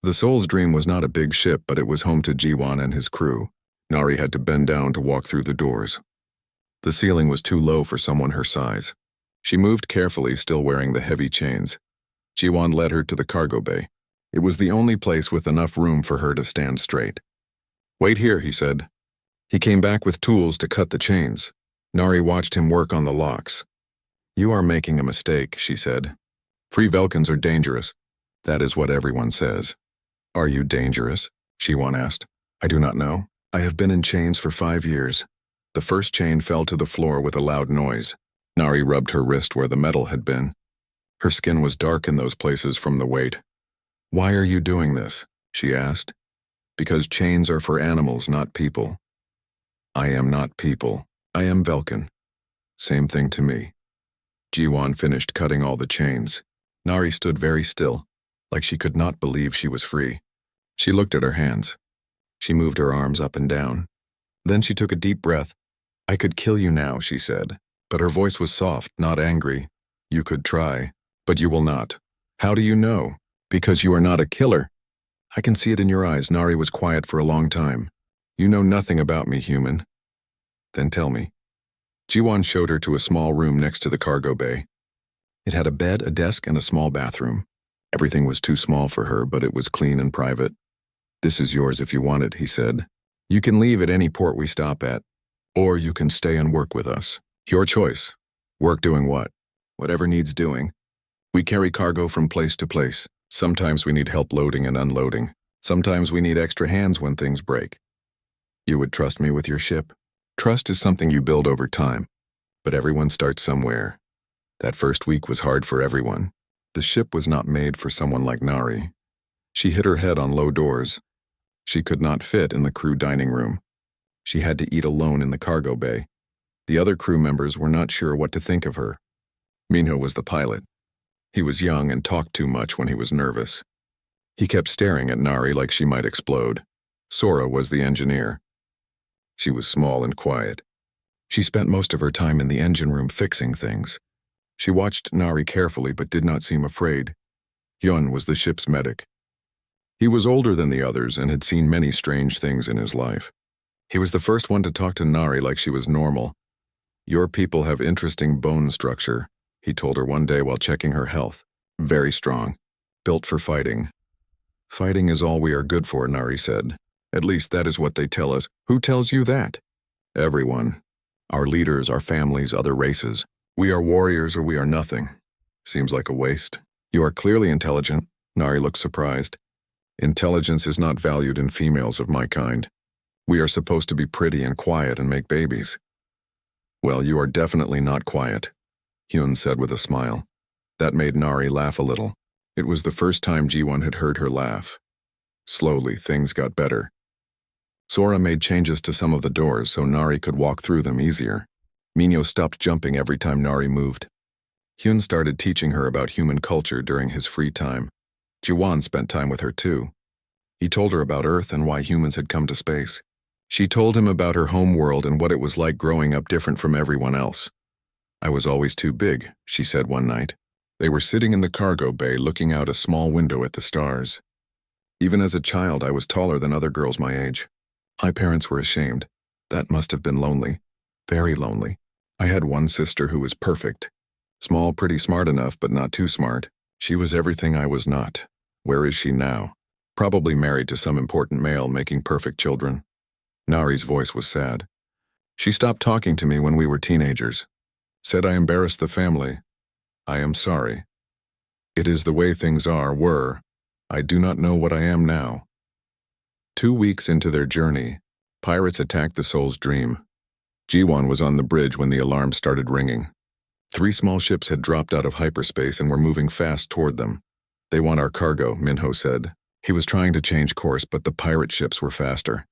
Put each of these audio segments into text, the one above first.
The Soul's Dream was not a big ship, but it was home to Jiwon and his crew. Nari had to bend down to walk through the doors. The ceiling was too low for someone her size. She moved carefully, still wearing the heavy chains. Jiwon led her to the cargo bay. It was the only place with enough room for her to stand straight. "Wait here," he said. He came back with tools to cut the chains. Nari watched him work on the locks. "You are making a mistake," she said. "Free Velkans are dangerous. That is what everyone says." "Are you dangerous?" Jiwon asked. "I do not know. I have been in chains for 5 years." The first chain fell to the floor with a loud noise. Nari rubbed her wrist where the metal had been. Her skin was dark in those places from the weight. "Why are you doing this?" she asked. "Because chains are for animals, not people." "I am not people. I am Velkan." "Same thing to me." Jiwon finished cutting all the chains. Nari stood very still, like she could not believe she was free. She looked at her hands. She moved her arms up and down. Then she took a deep breath. "I could kill you now," she said, but her voice was soft, not angry. "You could try, but you will not." "How do you know?" "Because you are not a killer." "I can see it in your eyes." Nari was quiet for a long time. "You know nothing about me, human." "Then tell me." Jiwon showed her to a small room next to the cargo bay. It had a bed, a desk, and a small bathroom. Everything was too small for her, but it was clean and private. "This is yours if you want it," he said. "You can leave at any port we stop at, or you can stay and work with us. Your choice." "Work doing what?" "Whatever needs doing. We carry cargo from place to place. Sometimes we need help loading and unloading. Sometimes we need extra hands when things break." "You would trust me with your ship?" "Trust is something you build over time, but everyone starts somewhere." That first week was hard for everyone. The ship was not made for someone like Nari. She hit her head on low doors. She could not fit in the crew dining room. She had to eat alone in the cargo bay. The other crew members were not sure what to think of her. Minho was the pilot. He was young and talked too much when he was nervous. He kept staring at Nari like she might explode. Sora was the engineer. She was small and quiet. She spent most of her time in the engine room fixing things. She watched Nari carefully but did not seem afraid. Hyun was the ship's medic. He was older than the others and had seen many strange things in his life. He was the first one to talk to Nari like she was normal. "Your people have interesting bone structure," he told her one day while checking her health. "Very strong. Built for fighting." "Fighting is all we are good for," Nari said. "At least that is what they tell us." "Who tells you that?" "Everyone. Our leaders, our families, other races. We are warriors or we are nothing. Seems like a waste." "You are clearly intelligent." Nari looked surprised. "Intelligence is not valued in females of my kind. We are supposed to be pretty and quiet and make babies." "Well, you are definitely not quiet," Hyun said with a smile. That made Nari laugh a little. It was the first time Jiwon had heard her laugh. Slowly, things got better. Sora made changes to some of the doors so Nari could walk through them easier. Minho stopped jumping every time Nari moved. Hyun started teaching her about human culture during his free time. Jiwon spent time with her too. He told her about Earth and why humans had come to space. She told him about her home world and what it was like growing up different from everyone else. "I was always too big," she said one night. They were sitting in the cargo bay looking out a small window at the stars. "Even as a child, I was taller than other girls my age. My parents were ashamed. That must have been lonely. Very lonely. I had one sister who was perfect. Small, pretty smart enough, but not too smart. She was everything I was not. Where is she now? Probably married to some important male making perfect children." Nari's voice was sad. "She stopped talking to me when we were teenagers. Said I embarrassed the family. I am sorry. It is the way things were. I do not know what I am now." 2 weeks into their journey, pirates attacked the Soul's Dream. Jiwon was on the bridge when the alarm started ringing. 3 small ships had dropped out of hyperspace and were moving fast toward them. "They want our cargo," Minho said. He was trying to change course, but the pirate ships were faster.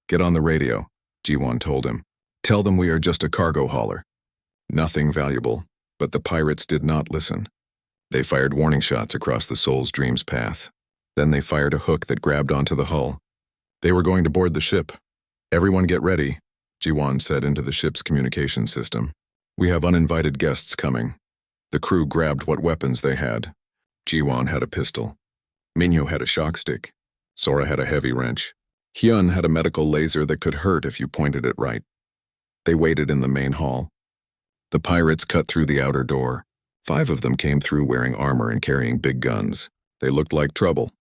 "Get on the radio," Jiwon told him. "Tell them we are just a cargo hauler. Nothing valuable." But the pirates did not listen. They fired warning shots across the Soul's Dream's path. Then they fired a hook that grabbed onto the hull. They were going to board the ship. "Everyone get ready," Jiwon said into the ship's communication system. "We have uninvited guests coming." The crew grabbed what weapons they had. Jiwon had a pistol. Minho had a shock stick. Sora had a heavy wrench. Hyun had a medical laser that could hurt if you pointed it right. They waited in the main hall. The pirates cut through the outer door. 5 of them came through wearing armor and carrying big guns. They looked like trouble.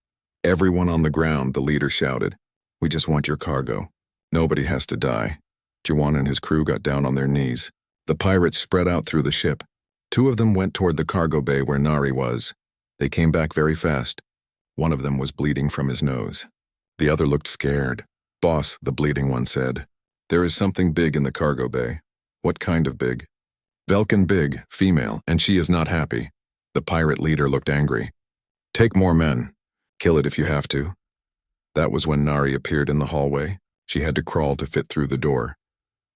"Everyone on the ground," the leader shouted. "We just want your cargo. Nobody has to die." Jiwan and his crew got down on their knees. The pirates spread out through the ship. 2 of them went toward the cargo bay where Nari was. They came back very fast. One of them was bleeding from his nose. The other looked scared. "Boss," the bleeding one said, "there is something big in the cargo bay." "What kind of big?" "Velkan big, female, and she is not happy." The pirate leader looked angry. "Take more men. Kill it if you have to." That was when Nari appeared in the hallway. She had to crawl to fit through the door.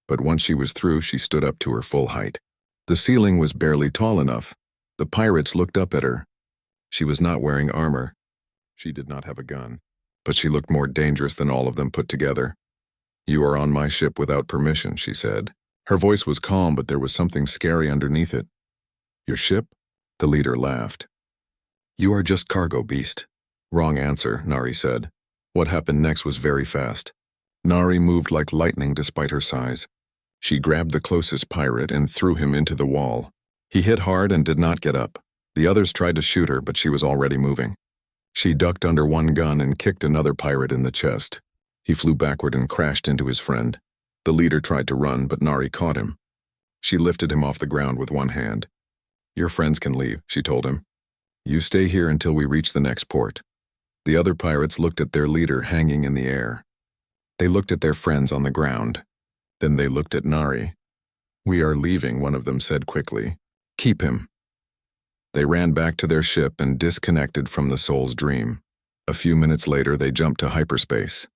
But once she was through, she stood up to her full height. The ceiling was barely tall enough. The pirates looked up at her. She was not wearing armor. She did not have a gun. But she looked more dangerous than all of them put together. "You are on my ship without permission," she said. Her voice was calm, but there was something scary underneath it. "Your ship?" The leader laughed. "You are just cargo, beast." "Wrong answer," Nari said. What happened next was very fast. Nari moved like lightning despite her size. She grabbed the closest pirate and threw him into the wall. He hit hard and did not get up. The others tried to shoot her, but she was already moving. She ducked under one gun and kicked another pirate in the chest. He flew backward and crashed into his friend. The leader tried to run, but Nari caught him. She lifted him off the ground with one hand. "Your friends can leave," she told him. "You stay here until we reach the next port." The other pirates looked at their leader hanging in the air. They looked at their friends on the ground. Then they looked at Nari. "We are leaving," one of them said quickly. "Keep him." They ran back to their ship and disconnected from the Soul's dream. A few minutes later, they jumped to hyperspace.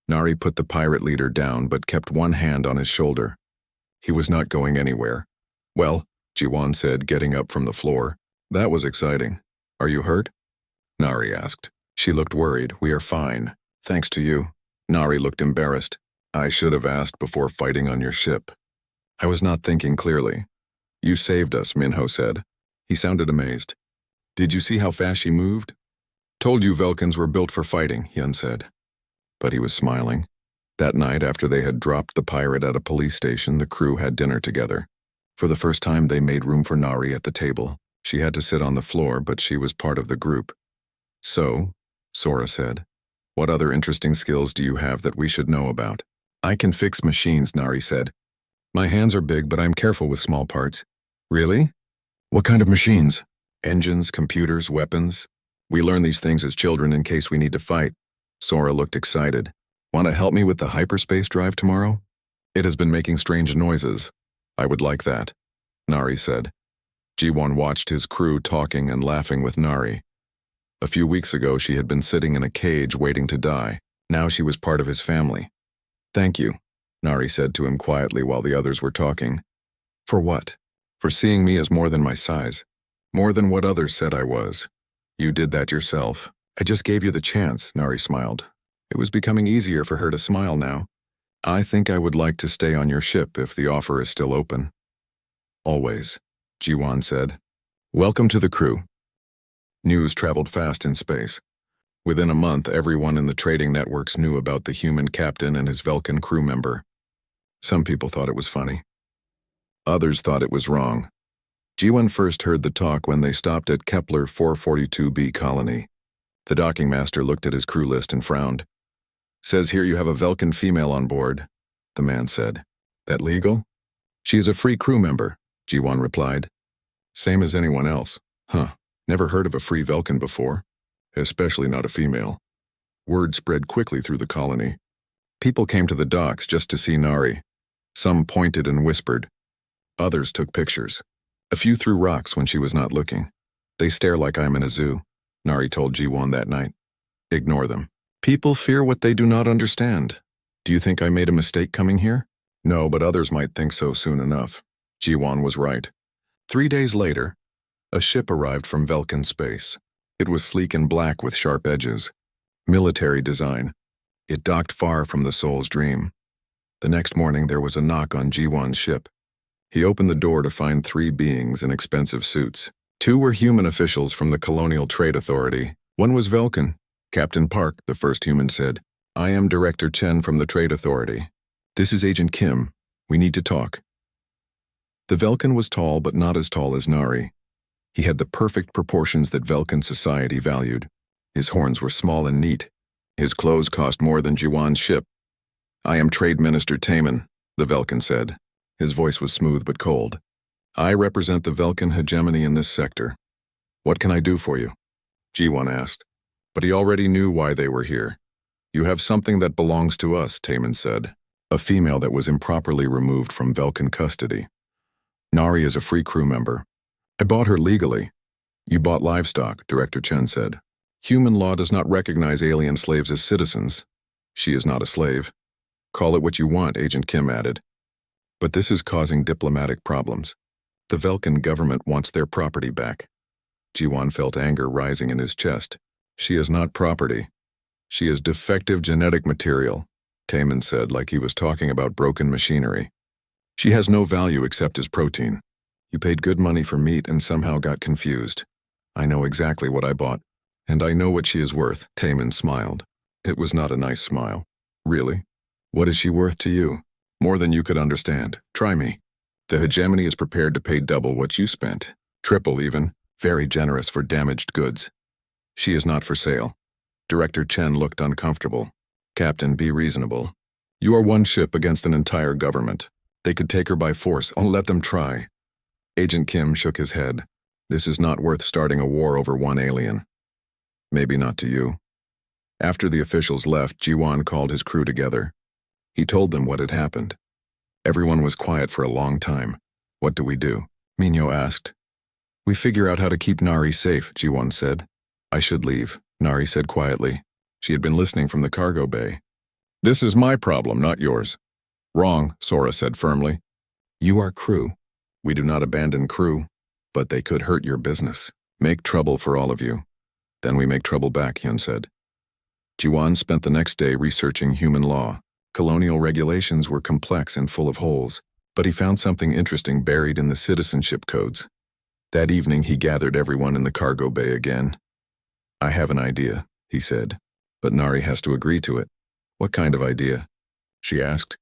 Nari put the pirate leader down but kept one hand on his shoulder. He was not going anywhere. "Well," Jiwan said, getting up from the floor. "That was exciting. Are you hurt?" Nari asked. She looked worried. "We are fine. Thanks to you." Nari looked embarrassed. "I should have asked before fighting on your ship. I was not thinking clearly." "You saved us," Minho said. He sounded amazed. "Did you see how fast she moved?" "Told you Velkans were built for fighting," Hyun said. But he was smiling. That night, after they had dropped the pirate at a police station, the crew had dinner together. For the first time, they made room for Nari at the table. She had to sit on the floor, but she was part of the group. "So," Sora said, "what other interesting skills do you have that we should know about?" "I can fix machines," Nari said. "My hands are big, but I'm careful with small parts." "Really? What kind of machines?" "Engines, computers, weapons. We learn these things as children in case we need to fight." Sora looked excited. "Want to help me with the hyperspace drive tomorrow? It has been making strange noises." "I would like that," Nari said. Jiwon watched his crew talking and laughing with Nari. A few weeks ago, she had been sitting in a cage waiting to die. Now she was part of his family. "Thank you," Nari said to him quietly while the others were talking. "For what?" "For seeing me as more than my size. More than what others said I was. You did that yourself. I just gave you the chance," Nari smiled. It was becoming easier for her to smile now. "I think I would like to stay on your ship if the offer is still open." "Always," Jiwan said. "Welcome to the crew." News traveled fast in space. Within a month, everyone in the trading networks knew about the human captain and his Velkan crew member. Some people thought it was funny. Others thought it was wrong. Jiwan first heard the talk when they stopped at Kepler 442b colony. The docking master looked at his crew list and frowned. "Says here you have a Velkan female on board," the man said. "That legal?" "She is a free crew member," Jiwan replied. "Same as anyone else." "Huh, never heard of a free Velkan before. Especially not a female." Word spread quickly through the colony. People came to the docks just to see Nari. Some pointed and whispered. Others took pictures. A few threw rocks when she was not looking. "They stare like I'm in a zoo," Nari told Jiwon that night. "Ignore them. People fear what they do not understand. Do you think I made a mistake coming here?" "No, but others might think so soon enough." Jiwon was right. 3 days later, a ship arrived from Velkan space. It was sleek and black with sharp edges. Military design. It docked far from the Soul's dream. The next morning, there was a knock on Jiwon's ship. He opened the door to find 3 beings in expensive suits. 2 were human officials from the Colonial Trade Authority, One was Velkin. Captain Park, the first human, said. I am Director Chen from the Trade Authority. This is Agent Kim. We need to talk. The Velkin was tall, but not as tall as Nari. He had the perfect proportions that Velkin society valued. His horns were small and neat. His clothes cost more than Jiwan's ship. I am Trade Minister Taman, the Velkin said. His voice was smooth but cold. I represent the Velkin hegemony in this sector. What can I do for you? Jiwan asked. But he already knew why they were here. You have something that belongs to us, Taman said. A female that was improperly removed from Velkin custody. Nari is a free crew member. I bought her legally. You bought livestock, Director Chen said. Human law does not recognize alien slaves as citizens. She is not a slave. Call it what you want, Agent Kim added. But this is causing diplomatic problems. The Velkin government wants their property back. Jiwan felt anger rising in his chest. She is not property. She is defective genetic material, Taman said, like he was talking about broken machinery. She has no value except as protein. You paid good money for meat and somehow got confused. I know exactly what I bought, and I know what she is worth, Taman smiled. It was not a nice smile. Really? What is she worth to you? More than you could understand. Try me. The hegemony is prepared to pay double what you spent. Triple even. Very generous for damaged goods. She is not for sale. Director Chen looked uncomfortable. Captain, be reasonable. You are one ship against an entire government. They could take her by force. I'll let them try. Agent Kim shook his head. This is not worth starting a war over one alien. Maybe not to you. After the officials left, Jiwan called his crew together. He told them what had happened. Everyone was quiet for a long time. What do we do? Minyo asked. We figure out how to keep Nari safe, Jiwan said. I should leave, Nari said quietly. She had been listening from the cargo bay. This is my problem, not yours. Wrong, Sora said firmly. You are crew. We do not abandon crew, but they could hurt your business. Make trouble for all of you. Then we make trouble back, Hyun said. Jiwan spent the next day researching human law. Colonial regulations were complex and full of holes, but he found something interesting buried in the citizenship codes. That evening he gathered everyone in the cargo bay again. I have an idea, he said, but Nari has to agree to it. What kind of idea? She asked.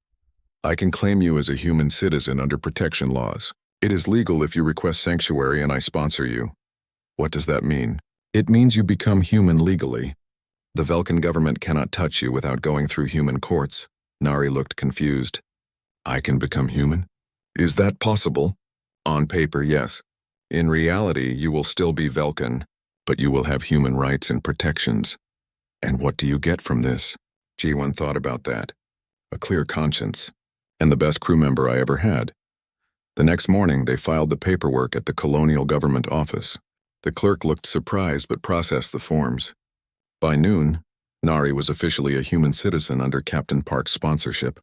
I can claim you as a human citizen under protection laws. It is legal if you request sanctuary and I sponsor you. What does that mean? It means you become human legally. The Velkin government cannot touch you without going through human courts. Nari looked confused. I can become human? Is that possible? On paper, yes. In reality, you will still be Velkin, but you will have human rights and protections. And what do you get from this? Jiwan thought about that. A clear conscience, and the best crew member I ever had. The next morning, they filed the paperwork at the colonial government office. The clerk looked surprised but processed the forms. By noon, Nari was officially a human citizen under Captain Park's sponsorship.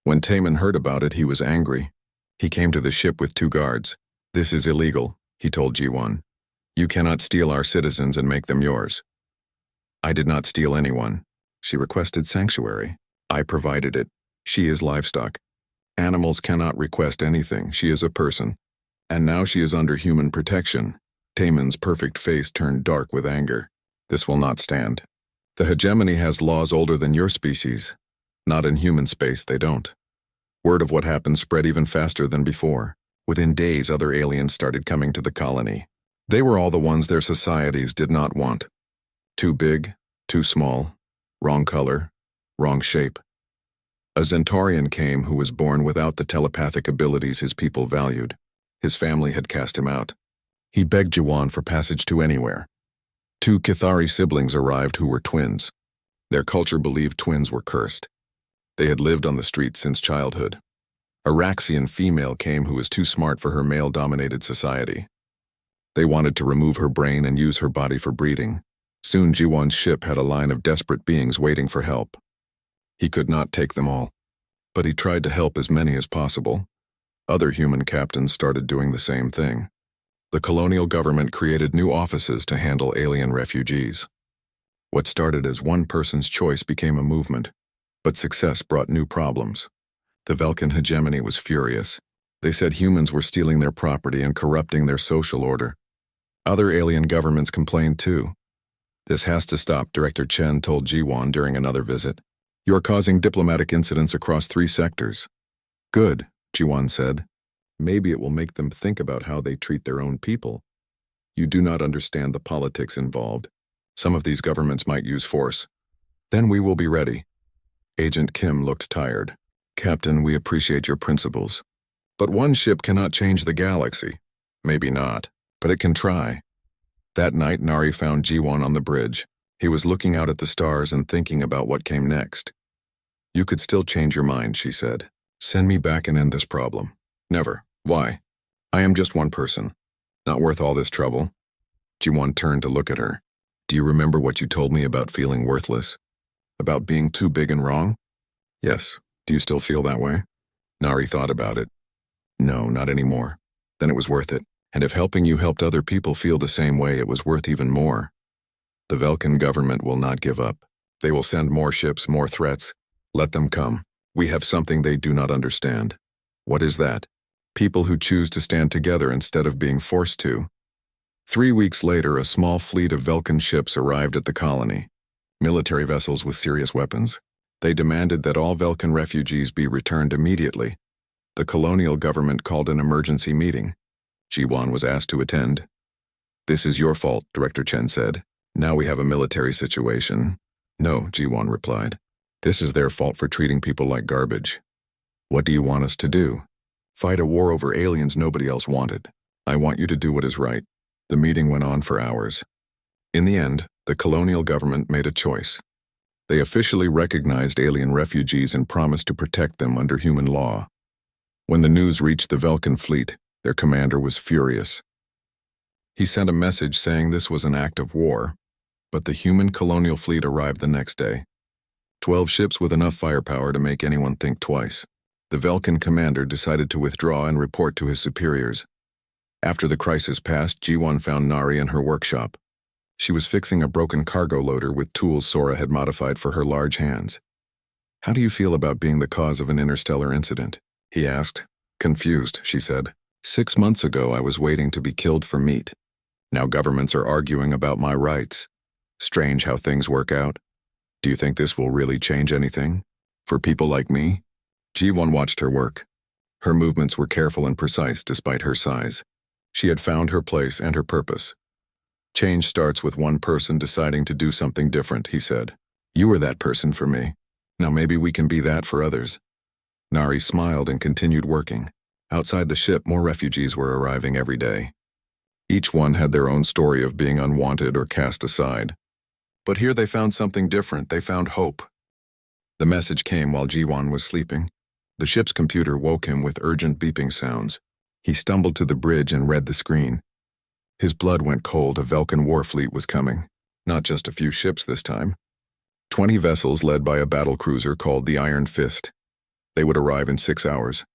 When Taman heard about it, he was angry. He came to the ship with 2 guards. This is illegal, he told Jiwan. You cannot steal our citizens and make them yours. I did not steal anyone. She requested sanctuary. I provided it. She is livestock. Animals cannot request anything. She is a person. And now she is under human protection. Taman's perfect face turned dark with anger. This will not stand. The hegemony has laws older than your species. Not in human space, they don't. Word of what happened spread even faster than before. Within days, other aliens started coming to the colony. They were all the ones their societies did not want. Too big, too small, wrong color, wrong shape. A Zentaurian came who was born without the telepathic abilities his people valued. His family had cast him out. He begged Jiwan for passage to anywhere. 2 Kithari siblings arrived who were twins. Their culture believed twins were cursed. They had lived on the streets since childhood. A Raxian female came who was too smart for her male-dominated society. They wanted to remove her brain and use her body for breeding. Soon Jiwan's ship had a line of desperate beings waiting for help. He could not take them all, but he tried to help as many as possible. Other human captains started doing the same thing. The colonial government created new offices to handle alien refugees. What started as one person's choice became a movement, but success brought new problems. The Velkin hegemony was furious. They said humans were stealing their property and corrupting their social order. Other alien governments complained too. This has to stop, Director Chen told Jiwon during another visit. You are causing diplomatic incidents across 3 sectors. Good, Jiwon said. Maybe it will make them think about how they treat their own people. You do not understand the politics involved. Some of these governments might use force. Then we will be ready. Agent Kim looked tired. Captain, we appreciate your principles. But one ship cannot change the galaxy. Maybe not, but it can try. That night, Nari found Jiwon on the bridge. He was looking out at the stars and thinking about what came next. You could still change your mind, she said. Send me back and end this problem. Never. Why? I am just one person. Not worth all this trouble. Jiwon turned to look at her. Do you remember what you told me about feeling worthless? About being too big and wrong? Yes. Do you still feel that way? Nari thought about it. No, not anymore. Then it was worth it. And if helping you helped other people feel the same way, it was worth even more. The Velkan government will not give up. They will send more ships, more threats. Let them come. We have something they do not understand. What is that? People who choose to stand together instead of being forced to. 3 weeks later, a small fleet of Velkan ships arrived at the colony. Military vessels with serious weapons. They demanded that all Velkan refugees be returned immediately. The colonial government called an emergency meeting. Jiwon was asked to attend. This is your fault, Director Chen said. Now we have a military situation. No, Jiwon replied. This is their fault for treating people like garbage. What do you want us to do? Fight a war over aliens nobody else wanted. I want you to do what is right. The meeting went on for hours. In the end, the colonial government made a choice. They officially recognized alien refugees and promised to protect them under human law. When the news reached the Velkan fleet, their commander was furious. He sent a message saying this was an act of war, but the human colonial fleet arrived the next day. 12 ships with enough firepower to make anyone think twice. The Velkan commander decided to withdraw and report to his superiors. After the crisis passed, Jiwon found Nari in her workshop. She was fixing a broken cargo loader with tools Sora had modified for her large hands. How do you feel about being the cause of an interstellar incident? He asked. Confused, she said. 6 months ago, I was waiting to be killed for meat. Now governments are arguing about my rights. Strange how things work out. Do you think this will really change anything? For people like me? Jiwon watched her work. Her movements were careful and precise despite her size. She had found her place and her purpose. Change starts with one person deciding to do something different, he said. You were that person for me. Now maybe we can be that for others. Nari smiled and continued working. Outside the ship, more refugees were arriving every day. Each one had their own story of being unwanted or cast aside. But here they found something different. They found hope. The message came while Jiwon was sleeping. The ship's computer woke him with urgent beeping sounds. He stumbled to the bridge and read the screen. His blood went cold. A Velkan war fleet was coming. Not just a few ships this time. 20 vessels led by a battle cruiser called the Iron Fist. They would arrive in 6 hours.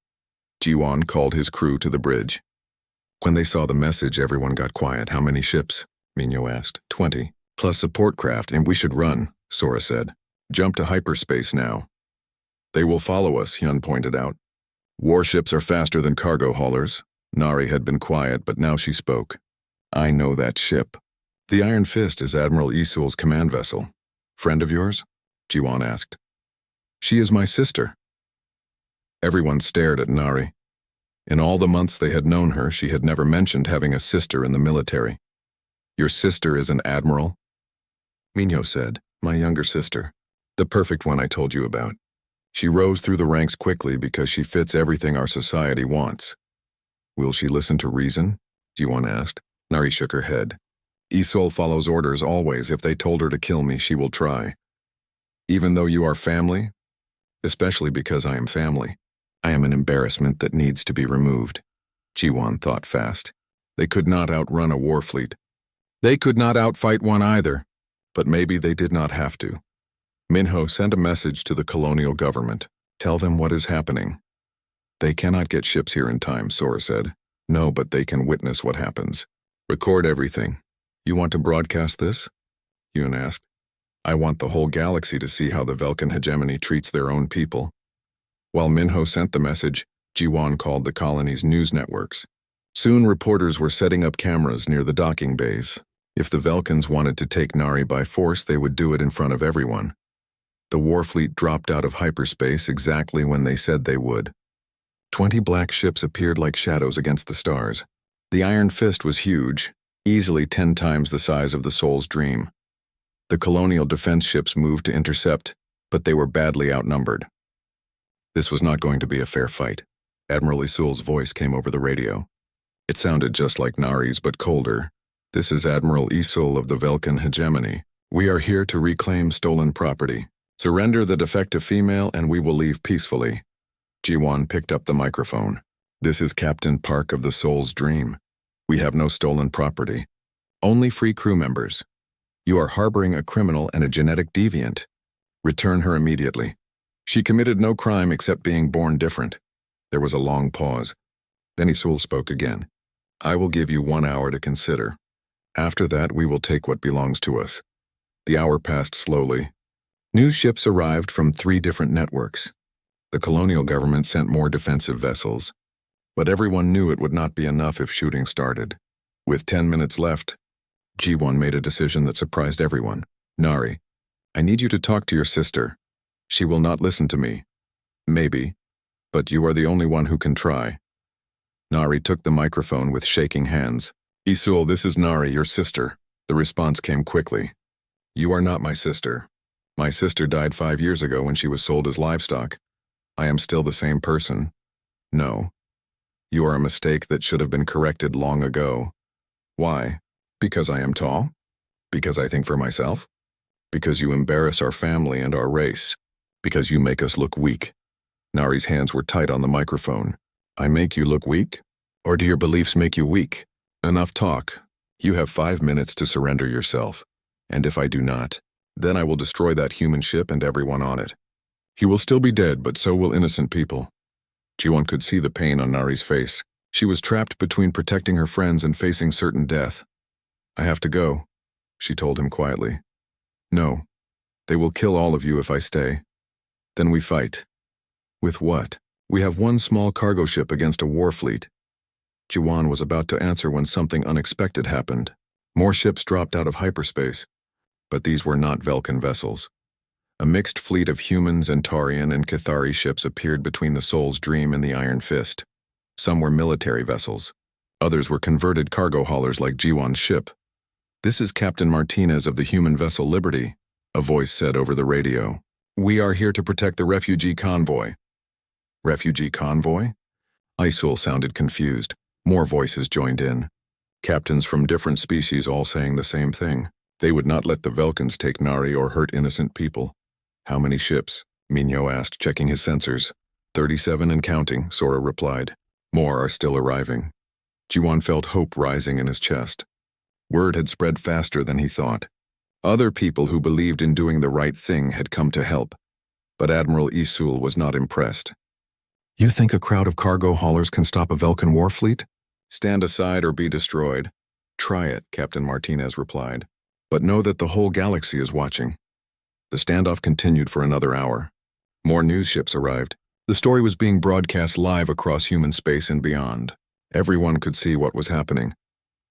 Jiwon called his crew to the bridge. When they saw the message, everyone got quiet. How many ships? Minyo asked. 20. Plus support craft, and we should run, Sora said. Jump to hyperspace now. They will follow us, Hyun pointed out. Warships are faster than cargo haulers. Nari had been quiet, but now she spoke. I know that ship. The Iron Fist is Admiral Isul's command vessel. Friend of yours? Jiwon asked. She is my sister. Everyone stared at Nari. In all the months they had known her, she had never mentioned having a sister in the military. Your sister is an admiral? Minyo said, my younger sister. The perfect one I told you about. She rose through the ranks quickly because she fits everything our society wants. Will she listen to reason? Jiwon asked. Nari shook her head. Isul follows orders always. If they told her to kill me, she will try. Even though you are family? Especially because I am family. I am an embarrassment that needs to be removed. Jiwon thought fast. They could not outrun a war fleet. They could not outfight one either. But maybe they did not have to. Minho sent a message to the colonial government. Tell them what is happening. They cannot get ships here in time, Sora said. No, but they can witness what happens. Record everything. You want to broadcast this? Yoon asked. I want the whole galaxy to see how the Velkan hegemony treats their own people. While Minho sent the message, Jiwon called the colony's news networks. Soon reporters were setting up cameras near the docking bays. If the Velkans wanted to take Nari by force, they would do it in front of everyone. The Warfleet dropped out of hyperspace exactly when they said they would. 20 black ships appeared like shadows against the stars. The Iron Fist was huge, easily 10 times the size of the Soul's Dream. The colonial defense ships moved to intercept, but they were badly outnumbered. This was not going to be a fair fight. Admiral Isul's voice came over the radio. It sounded just like Nari's, but colder. This is Admiral Isul of the Velkan hegemony. We are here to reclaim stolen property. Surrender the defective female and we will leave peacefully. Jiwan picked up the microphone. This is Captain Park of the Soul's Dream. We have no stolen property. Only free crew members. You are harboring a criminal and a genetic deviant. Return her immediately. She committed no crime except being born different. There was a long pause. Then Isul spoke again. I will give you 1 hour to consider. After that, we will take what belongs to us. The hour passed slowly. News ships arrived from 3 different networks. The colonial government sent more defensive vessels. But everyone knew it would not be enough if shooting started. With 10 minutes left, G1 made a decision that surprised everyone. Nari, I need you to talk to your sister. She will not listen to me. Maybe, but you are the only one who can try. Nari took the microphone with shaking hands. Isul, this is Nari, your sister. The response came quickly. You are not my sister. My sister died 5 years ago when she was sold as livestock. I am still the same person. No. You are a mistake that should have been corrected long ago. Why? Because I am tall? Because I think for myself? Because you embarrass our family and our race? Because you make us look weak? Nari's hands were tight on the microphone. I make you look weak? Or do your beliefs make you weak? Enough talk. You have 5 minutes to surrender yourself. And if I do not, then I will destroy that human ship and everyone on it. He will still be dead, but so will innocent people. Jiwon could see the pain on Nari's face. She was trapped between protecting her friends and facing certain death. I have to go, she told him quietly. No, they will kill all of you if I stay. Then we fight. With what? We have 1 small cargo ship against a war fleet. Jiwon was about to answer when something unexpected happened. More ships dropped out of hyperspace. But these were not Velkan vessels. A mixed fleet of humans, Antarian, and Cathari ships appeared between the Soul's Dream and the Iron Fist. Some were military vessels. Others were converted cargo haulers like Jiwon's ship. This is Captain Martinez of the human vessel Liberty, a voice said over the radio. We are here to protect the refugee convoy. Refugee convoy? Isul sounded confused. More voices joined in. Captains from different species all saying the same thing. They would not let the Velkans take Nari or hurt innocent people. How many ships? Minyo asked, checking his sensors. 37 and counting, Sora replied. More are still arriving. Jiwon felt hope rising in his chest. Word had spread faster than he thought. Other people who believed in doing the right thing had come to help. But Admiral Isul was not impressed. You think a crowd of cargo haulers can stop a Velkan war fleet? Stand aside or be destroyed. Try it, Captain Martinez replied. But know that the whole galaxy is watching. The standoff continued for another hour. More news ships arrived. The story was being broadcast live across human space and beyond. Everyone could see what was happening.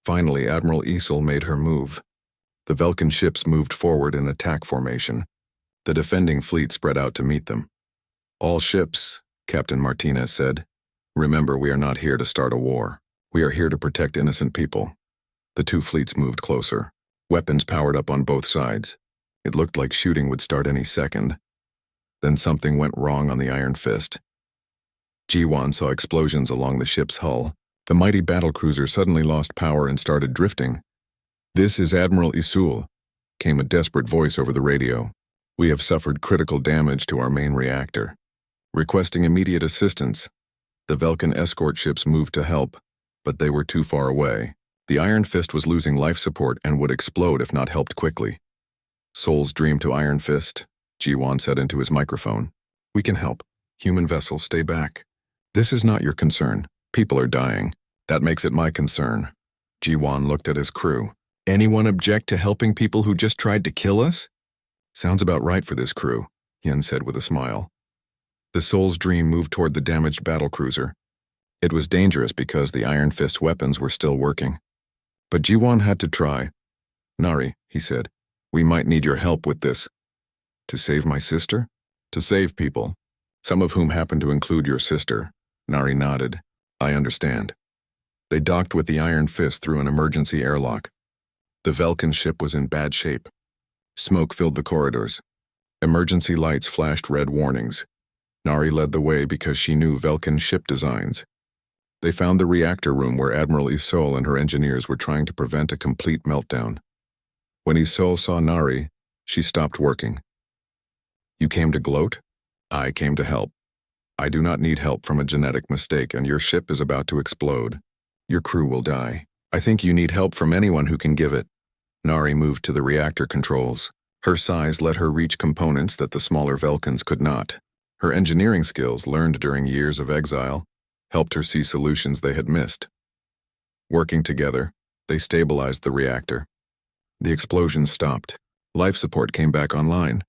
Finally, Admiral Isul made her move. The Velkan ships moved forward in attack formation. The defending fleet spread out to meet them. All ships, Captain Martinez said. Remember, we are not here to start a war. We are here to protect innocent people. The 2 fleets moved closer. Weapons powered up on both sides. It looked like shooting would start any second. Then something went wrong on the Iron Fist. Jiwon saw explosions along the ship's hull. The mighty battlecruiser suddenly lost power and started drifting. This is Admiral Isul, came a desperate voice over the radio. We have suffered critical damage to our main reactor. Requesting immediate assistance. The Velkan escort ships moved to help, but they were too far away. The Iron Fist was losing life support and would explode if not helped quickly. Soul's Dream to Iron Fist, Jiwon said into his microphone. We can help. Human vessels, stay back. This is not your concern. People are dying. That makes it my concern. Jiwon looked at his crew. Anyone object to helping people who just tried to kill us? Sounds about right for this crew, Yen said with a smile. The Soul's Dream moved toward the damaged battlecruiser. It was dangerous because the Iron Fist weapons were still working. But Jiwon had to try. Nari, he said, we might need your help with this. To save my sister? To save people, some of whom happen to include your sister. Nari nodded. I understand. They docked with the Iron Fist through an emergency airlock. The Velkin ship was in bad shape. Smoke filled the corridors. Emergency lights flashed red warnings. Nari led the way because she knew Velkin ship designs. They found the reactor room where Admiral Isol and her engineers were trying to prevent a complete meltdown. When Isol saw Nari, she stopped working. You came to gloat? I came to help. I do not need help from a genetic mistake, and your ship is about to explode. Your crew will die. I think you need help from anyone who can give it. Nari moved to the reactor controls. Her size let her reach components that the smaller Velkins could not. Her engineering skills, learned during years of exile, helped her see solutions they had missed. Working together, they stabilized the reactor. The explosion stopped. Life support came back online.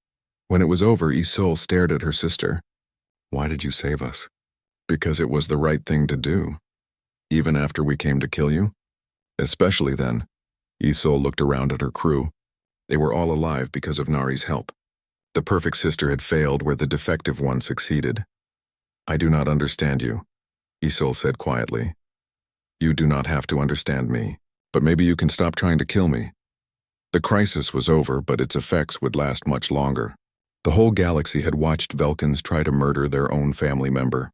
When it was over, Isol stared at her sister. Why did you save us? Because it was the right thing to do. Even after we came to kill you? Especially then. Isol looked around at her crew. They were all alive because of Nari's help. The perfect sister had failed where the defective one succeeded. I do not understand you, Isol said quietly. You do not have to understand me, but maybe you can stop trying to kill me. The crisis was over, but its effects would last much longer. The whole galaxy had watched Velkins try to murder their own family member.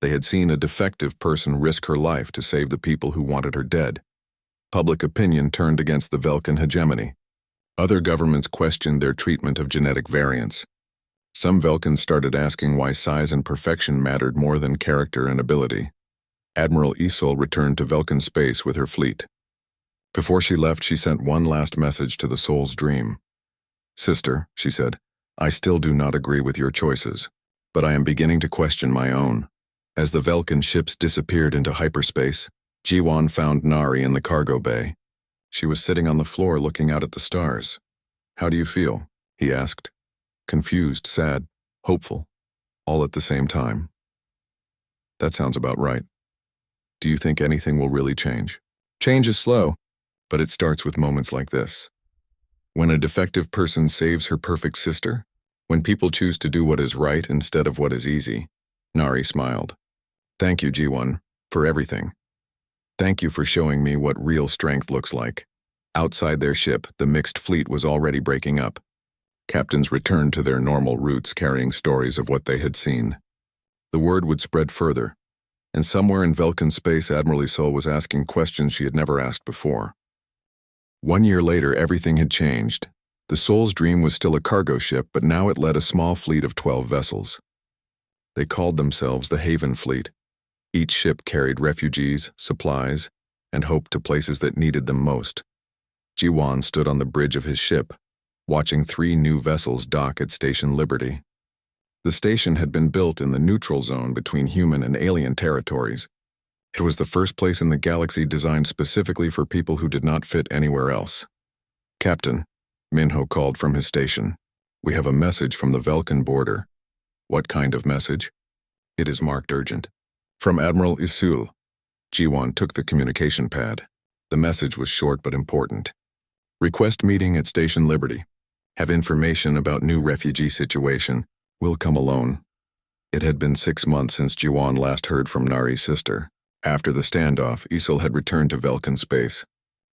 They had seen a defective person risk her life to save the people who wanted her dead. Public opinion turned against the Velkin hegemony. Other governments questioned their treatment of genetic variants. Some Velkins started asking why size and perfection mattered more than character and ability. Admiral Isol returned to Velkin space with her fleet. Before she left, she sent one last message to the Soul's Dream. Sister, she said, I still do not agree with your choices, but I am beginning to question my own. As the Velkin ships disappeared into hyperspace, Jiwan found Nari in the cargo bay. She was sitting on the floor looking out at the stars. How do you feel? He asked. Confused, sad, hopeful, all at the same time. That sounds about right. Do you think anything will really change? Change is slow, but it starts with moments like this. When a defective person saves her perfect sister, when people choose to do what is right instead of what is easy. Nari smiled. Thank you, G1, for everything. Thank you for showing me what real strength looks like. Outside their ship, the mixed fleet was already breaking up. Captains returned to their normal routes carrying stories of what they had seen. The word would spread further, and somewhere in Velkin space, Admiral Isol was asking questions she had never asked before. 1 year later, everything had changed. The Soul's Dream was still a cargo ship, but now it led a small fleet of 12 vessels. They called themselves the Haven Fleet. Each ship carried refugees, supplies, and hope to places that needed them most. Jiwan stood on the bridge of his ship, watching 3 new vessels dock at Station Liberty. The station had been built in the neutral zone between human and alien territories. It was the first place in the galaxy designed specifically for people who did not fit anywhere else. Captain, Minho called from his station. We have a message from the Velkin border. What kind of message? It is marked urgent. From Admiral Isul. Jiwan took the communication pad. The message was short but important. Request meeting at Station Liberty. Have information about new refugee situation. Will come alone. It had been 6 months since Jiwan last heard from Nari's sister. After the standoff, Isul had returned to Velkin space.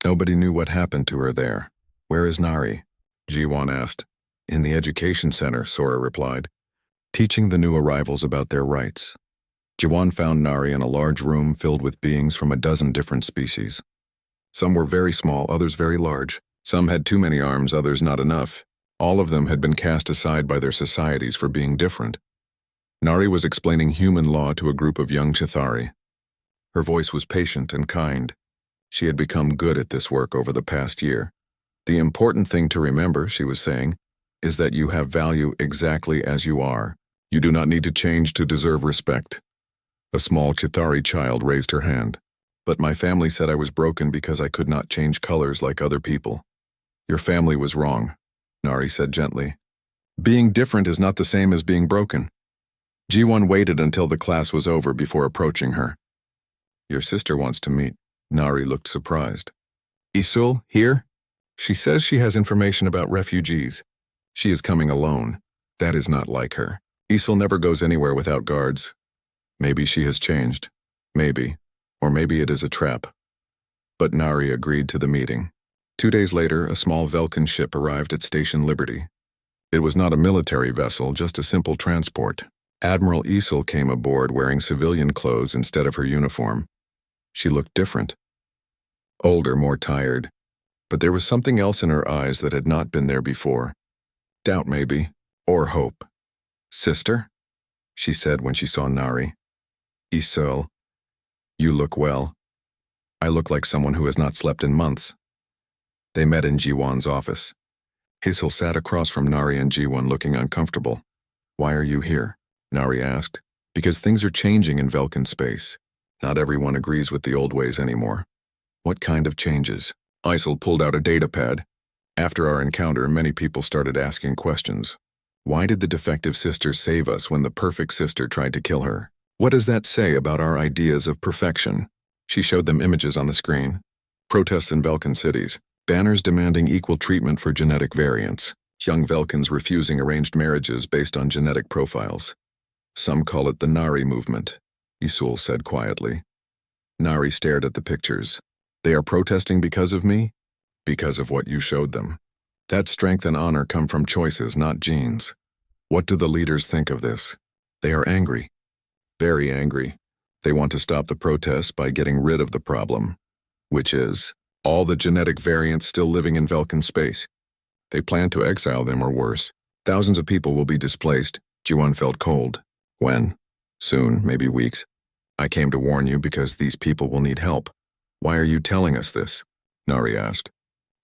Nobody knew what happened to her there. Where is Nari? Jiwan asked. In the education center, Sora replied, teaching the new arrivals about their rights. Jiwan found Nari in a large room filled with beings from a dozen different species. Some were very small, others very large. Some had too many arms, others not enough. All of them had been cast aside by their societies for being different. Nari was explaining human law to a group of young Chithari. Her voice was patient and kind. She had become good at this work over the past year. The important thing to remember, she was saying, is that you have value exactly as you are. You do not need to change to deserve respect. A small Chithari child raised her hand. But my family said I was broken because I could not change colors like other people. Your family was wrong, Nari said gently. Being different is not the same as being broken. G1 waited until the class was over before approaching her. Your sister wants to meet. Nari looked surprised. Isul, here? She says she has information about refugees. She is coming alone. That is not like her. Isol never goes anywhere without guards. Maybe she has changed. Maybe. Or maybe it is a trap. But Nari agreed to the meeting. 2 days later, a small Velkan ship arrived at Station Liberty. It was not a military vessel, just a simple transport. Admiral Isol came aboard wearing civilian clothes instead of her uniform. She looked different. Older, more tired. But there was something else in her eyes that had not been there before. Doubt, maybe. Or hope. "Sister?" she said when she saw Nari. "Isol, you look well. I look like someone who has not slept in months." They met in Jiwon's office. Isol sat across from Nari and Jiwon looking uncomfortable. "Why are you here?" Nari asked. "Because things are changing in Velkan space. Not everyone agrees with the old ways anymore." "What kind of changes?" Isol pulled out a data pad. After our encounter, many people started asking questions. Why did the defective sister save us when the perfect sister tried to kill her? What does that say about our ideas of perfection? She showed them images on the screen. Protests in Velkan cities. Banners demanding equal treatment for genetic variants. Young Velkans refusing arranged marriages based on genetic profiles. Some call it the Nari movement, Isol said quietly. Nari stared at the pictures. "They are protesting because of me?" "Because of what you showed them. That strength and honor come from choices, not genes. What do the leaders think of this?" "They are angry. Very angry. They want to stop the protests by getting rid of the problem, which is all the genetic variants still living in Velkan space. They plan to exile them or worse. Thousands of people will be displaced." Jiwon felt cold. "When?" "Soon, maybe weeks. I came to warn you because these people will need help." "Why are you telling us this?" Nari asked.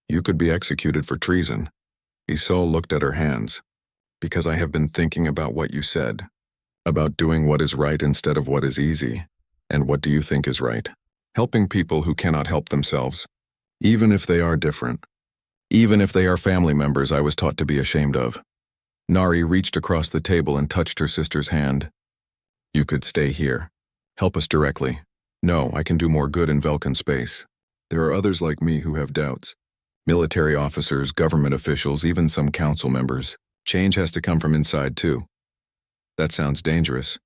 "You could be executed for treason." Isol looked at her hands. "Because I have been thinking about what you said. About doing what is right instead of what is easy. And what do you think is right? Helping people who cannot help themselves. Even if they are different. Even if they are family members I was taught to be ashamed of." Nari reached across the table and touched her sister's hand. "You could stay here. Help us directly. No, I can do more good in Velkan space. There are others like me who have doubts. Military officers, government officials, even some council members. Change has to come from inside too." "That sounds dangerous."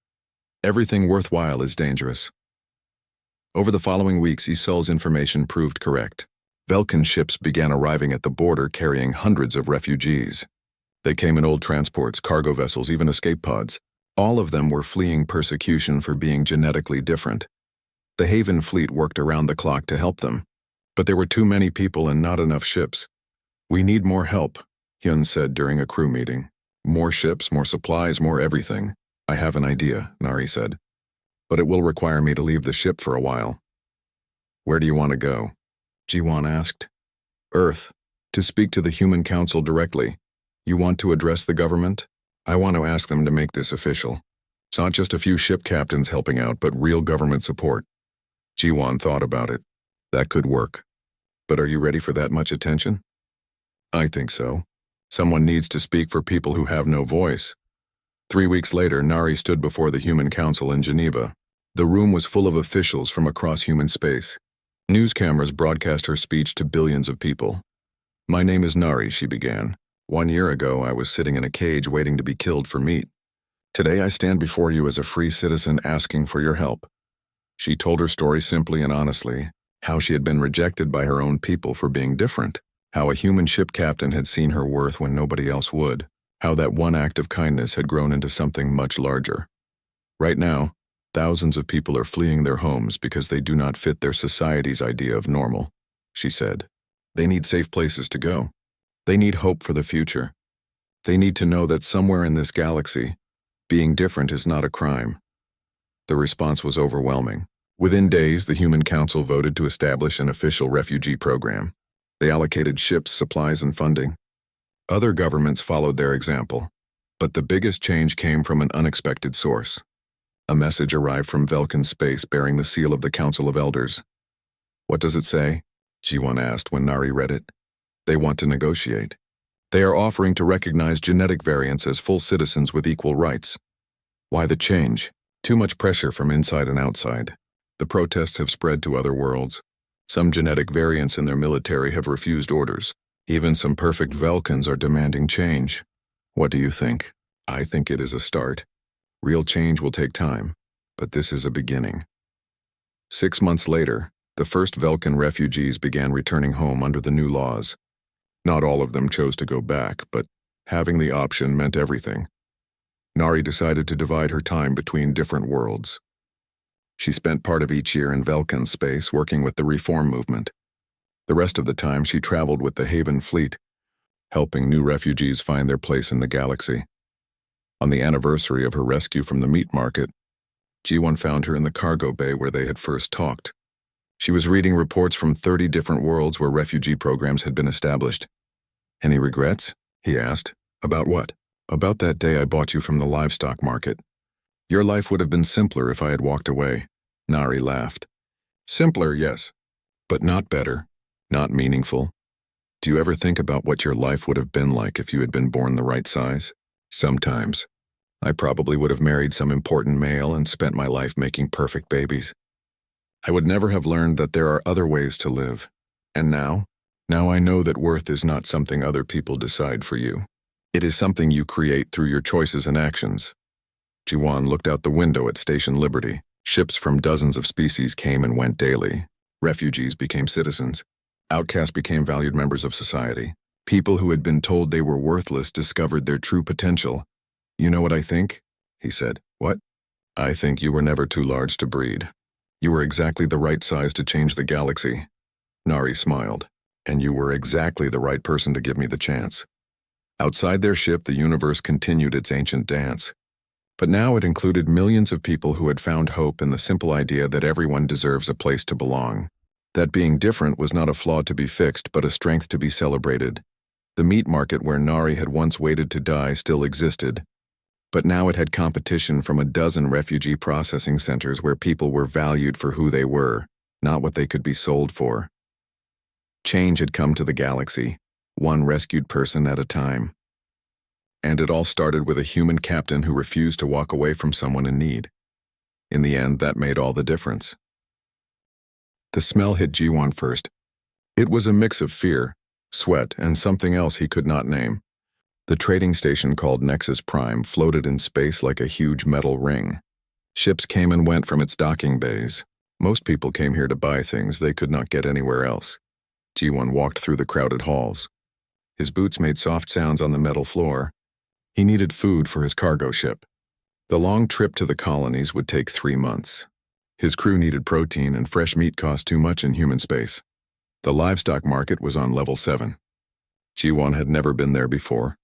"Everything worthwhile is dangerous." Over the following weeks, Isol's information proved correct. Velkan ships began arriving at the border carrying hundreds of refugees. They came in old transports, cargo vessels, even escape pods. All of them were fleeing persecution for being genetically different. The Haven fleet worked around the clock to help them. But there were too many people and not enough ships. "We need more help," Hyun said during a crew meeting. "More ships, more supplies, more everything." "I have an idea," Nari said. "But it will require me to leave the ship for a while." "Where do you want to go?" Jiwon asked. "Earth, to speak to the Human Council directly. You want to address the government? I want to ask them to make this official. It's not just a few ship captains helping out, but real government support." Jiwon thought about it. "That could work. But are you ready for that much attention?" "I think so. Someone needs to speak for people who have no voice." 3 weeks later, Nari stood before the Human Council in Geneva. The room was full of officials from across human space. News cameras broadcast her speech to billions of people. "My name is Nari," she began. 1 year ago, I was sitting in a cage waiting to be killed for meat. Today, I stand before you as a free citizen asking for your help." She told her story simply and honestly, how she had been rejected by her own people for being different, how a human ship captain had seen her worth when nobody else would, how that one act of kindness had grown into something much larger. Right now, thousands of people are fleeing their homes because they do not fit their society's idea of normal, she said. They need safe places to go. They need hope for the future. They need to know that somewhere in this galaxy, being different is not a crime. The response was overwhelming. Within days, the Human Council voted to establish an official refugee program. They allocated ships, supplies, and funding. Other governments followed their example. But the biggest change came from an unexpected source. A message arrived from Velkan space bearing the seal of the Council of Elders. "What does it say?" Jiwon asked when Nari read it. "They want to negotiate. They are offering to recognize genetic variants as full citizens with equal rights." Why the change? Too much pressure from inside and outside. The protests have spread to other worlds. Some genetic variants in their military have refused orders. Even some perfect Velkans are demanding change. What do you think? I think it is a start. Real change will take time, but this is a beginning. 6 months later, the first Velkan refugees began returning home under the new laws. Not all of them chose to go back, but having the option meant everything. Nari decided to divide her time between different worlds. She spent part of each year in Velkan space working with the reform movement. The rest of the time she traveled with the Haven fleet, helping new refugees find their place in the galaxy. On the anniversary of her rescue from the meat market, G1 found her in the cargo bay where they had first talked. She was reading reports from 30 different worlds where refugee programs had been established. "Any regrets?" he asked. "About what?" "About that day I bought you from the livestock market. Your life would have been simpler if I had walked away." Nari laughed. "Simpler, yes, but not better, not meaningful. Do you ever think about what your life would have been like if you had been born the right size?" "Sometimes. I probably would have married some important male and spent my life making perfect babies. I would never have learned that there are other ways to live. And now I know that worth is not something other people decide for you. It is something you create through your choices and actions." Jiwan looked out the window at Station Liberty. Ships from dozens of species came and went daily. Refugees became citizens. Outcasts became valued members of society. People who had been told they were worthless discovered their true potential. "You know what I think?" he said. "What?" "I think you were never too large to breed. You were exactly the right size to change the galaxy." Nari smiled. "And you were exactly the right person to give me the chance." Outside their ship, the universe continued its ancient dance. But now it included millions of people who had found hope in the simple idea that everyone deserves a place to belong. That being different was not a flaw to be fixed, but a strength to be celebrated. The meat market where Nari had once waited to die still existed, but now it had competition from a dozen refugee processing centers where people were valued for who they were, not what they could be sold for. Change had come to the galaxy, one rescued person at a time. And it all started with a human captain who refused to walk away from someone in need. In the end, that made all the difference. The smell hit G1 first. It was a mix of fear, sweat, and something else he could not name. The trading station called Nexus Prime floated in space like a huge metal ring. Ships came and went from its docking bays. Most people came here to buy things they could not get anywhere else. G1 walked through the crowded halls. His boots made soft sounds on the metal floor. He needed food for his cargo ship. The long trip to the colonies would take 3 months. His crew needed protein, and fresh meat cost too much in human space. The livestock market was on level 7. G1 had never been there before.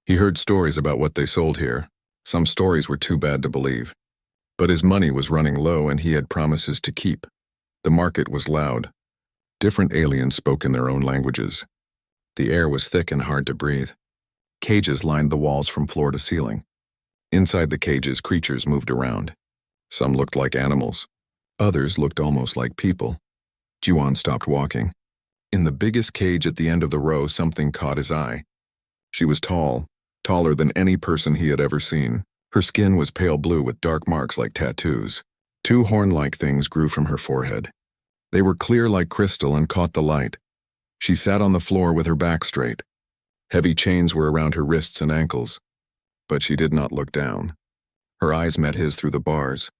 He heard stories about what they sold here. Some stories were too bad to believe. But his money was running low and he had promises to keep. The market was loud. Different aliens spoke in their own languages. The air was thick and hard to breathe. Cages lined the walls from floor to ceiling. Inside the cages, creatures moved around. Some looked like animals. Others looked almost like people. Jiwan stopped walking. In the biggest cage at the end of the row, something caught his eye. She was tall, taller than any person he had ever seen. Her skin was pale blue with dark marks like tattoos. 2 horn-like things grew from her forehead. They were clear like crystal and caught the light. She sat on the floor with her back straight. Heavy chains were around her wrists and ankles. But she did not look down. Her eyes met his through the bars.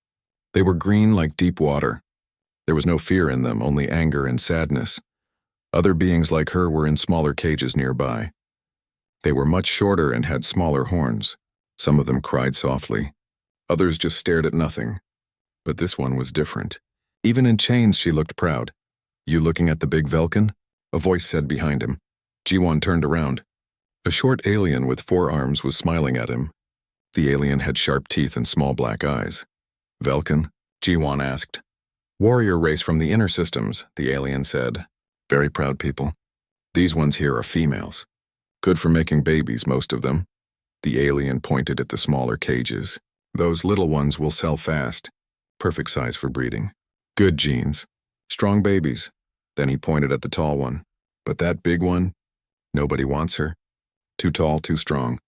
They were green like deep water. There was no fear in them, only anger and sadness. Other beings like her were in smaller cages nearby. They were much shorter and had smaller horns. Some of them cried softly. Others just stared at nothing. But this one was different. Even in chains, she looked proud. "You looking at the big Velkan?" a voice said behind him. G1 turned around. A short alien with 4 arms was smiling at him. The alien had sharp teeth and small black eyes. "Velkan?" G1 asked. "Warrior race from the inner systems," the alien said. "Very proud people. These ones here are females. Good for making babies, most of them." The alien pointed at the smaller cages. "Those little ones will sell fast. Perfect size for breeding. Good genes. Strong babies." Then he pointed at the tall one. "But that big one? Nobody wants her. Too tall, too strong.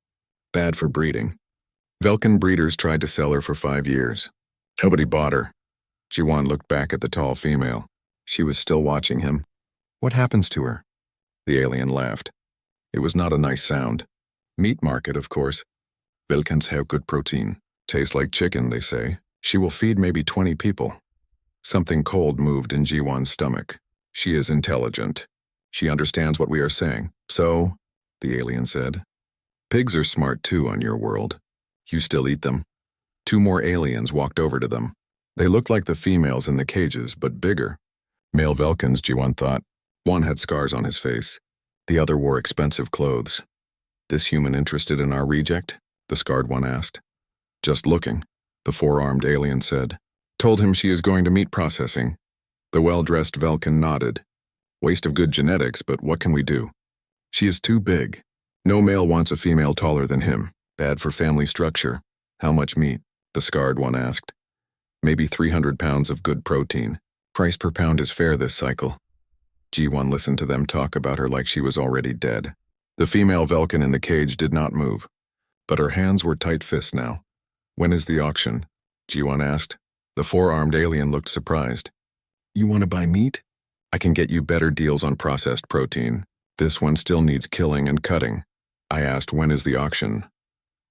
Bad for breeding." Velkan breeders tried to sell her for 5 years. Nobody bought her. Jiwan looked back at the tall female. She was still watching him. "What happens to her?" The alien laughed. It was not a nice sound. Meat market, of course. Vilkens have good protein. Tastes like chicken, they say. She will feed maybe 20 people. Something cold moved in Jiwon's stomach. She is intelligent. She understands what we are saying. So, the alien said, pigs are smart too on your world. You still eat them? 2 more aliens walked over to them. They looked like the females in the cages, but bigger. Male Velkins, Jiwon thought. One had scars on his face. The other wore expensive clothes. This human interested in our reject? The scarred one asked. Just looking, the 4-armed alien said. Told him she is going to meat processing. The well-dressed Velkin nodded. Waste of good genetics, but what can we do? She is too big. No male wants a female taller than him. Bad for family structure. How much meat? The scarred one asked. Maybe 300 pounds of good protein. Price per pound is fair this cycle. Ji-won listened to them talk about her like she was already dead. The female Velkin in the cage did not move, but her hands were tight fists now. When is the auction? Ji-won asked. The 4-armed alien looked surprised. You want to buy meat? I can get you better deals on processed protein. This one still needs killing and cutting. I asked, when is the auction?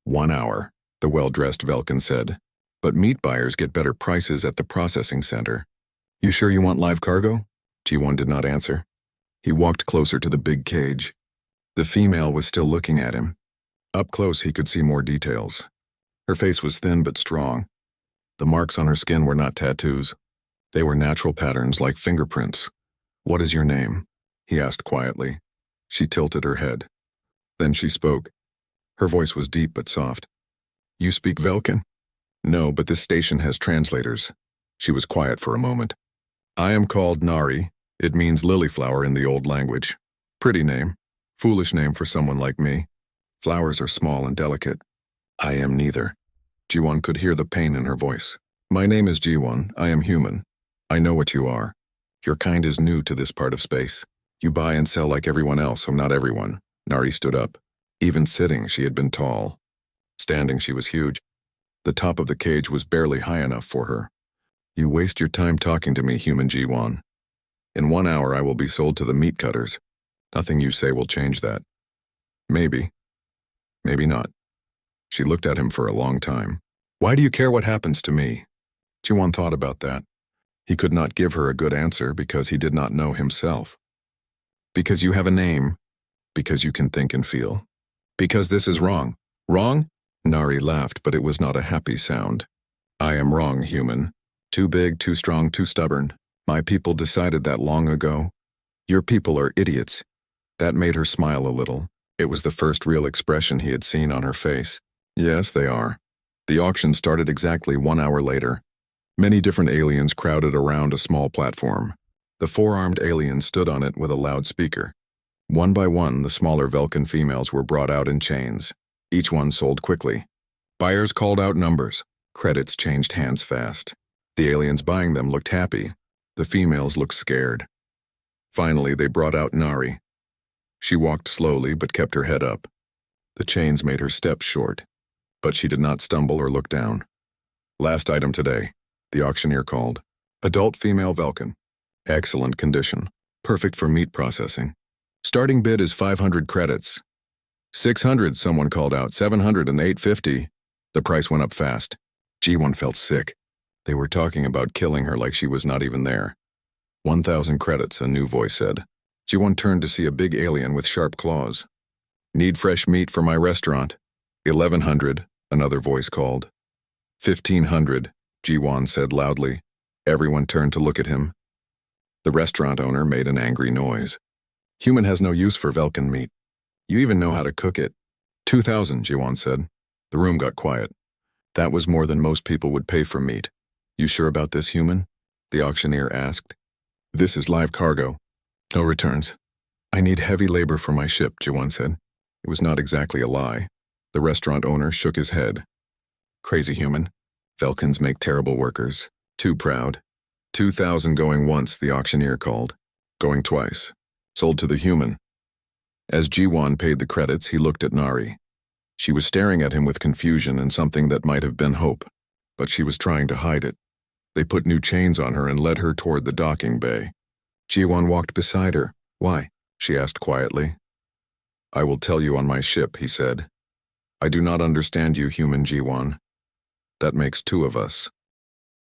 1 hour, the well-dressed Velkin said. But meat buyers get better prices at the processing center. You sure you want live cargo? Ji-won did not answer. He walked closer to the big cage. The female was still looking at him. Up close he could see more details. Her face was thin but strong. The marks on her skin were not tattoos. They were natural patterns like fingerprints. What is your name? He asked quietly. She tilted her head. Then she spoke. Her voice was deep but soft. You speak Velkin? No, but this station has translators. She was quiet for a moment. I am called Nari. It means lily flower in the old language. Pretty name. Foolish name for someone like me. Flowers are small and delicate. I am neither. Ji-won could hear the pain in her voice. My name is Ji-won. I am human. I know what you are. Your kind is new to this part of space. You buy and sell like everyone else, or not everyone. Nari stood up. Even sitting, she had been tall. Standing, she was huge. The top of the cage was barely high enough for her. You waste your time talking to me, human Ji-won. In 1 hour, I will be sold to the meat cutters. Nothing you say will change that. Maybe. Maybe not. She looked at him for a long time. Why do you care what happens to me? Ji-won thought about that. He could not give her a good answer because he did not know himself. Because you have a name. Because you can think and feel. Because this is wrong. Wrong? Nari laughed, but it was not a happy sound. I am wrong, human. Too big, too strong, too stubborn. My people decided that long ago. Your people are idiots. That made her smile a little. It was the first real expression he had seen on her face. Yes, they are. The auction started exactly 1 hour later. Many different aliens crowded around a small platform. The 4-armed alien stood on it with a loudspeaker. One by one, the smaller Velkin females were brought out in chains. Each one sold quickly. Buyers called out numbers. Credits changed hands fast. The aliens buying them looked happy. The females looked scared. Finally, they brought out Nari. She walked slowly but kept her head up. The chains made her steps short, but she did not stumble or look down. Last item today, the auctioneer called. Adult female Velkin. Excellent condition. Perfect for meat processing. Starting bid is 500 credits. 600, someone called out. 700 and 850. The price went up fast. Ji-won felt sick. They were talking about killing her like she was not even there. 1,000 credits, a new voice said. Ji-won turned to see a big alien with sharp claws. Need fresh meat for my restaurant. 1,100, another voice called. 1,500, Ji-won said loudly. Everyone turned to look at him. The restaurant owner made an angry noise. Human has no use for Velkin meat. You even know how to cook it. 2,000, Ji-won said. The room got quiet. That was more than most people would pay for meat. You sure about this, human? The auctioneer asked. This is live cargo. No returns. I need heavy labor for my ship, Ji-won said. It was not exactly a lie. The restaurant owner shook his head. Crazy human. Velkins make terrible workers. Too proud. 2,000 going once, the auctioneer called. Going twice. Sold to the human. As Ji-won paid the credits, he looked at Nari. She was staring at him with confusion and something that might have been hope, but she was trying to hide it. They put new chains on her and led her toward the docking bay. Ji-won walked beside her. Why? She asked quietly. I will tell you on my ship, he said. I do not understand you, human G1. That makes two of us.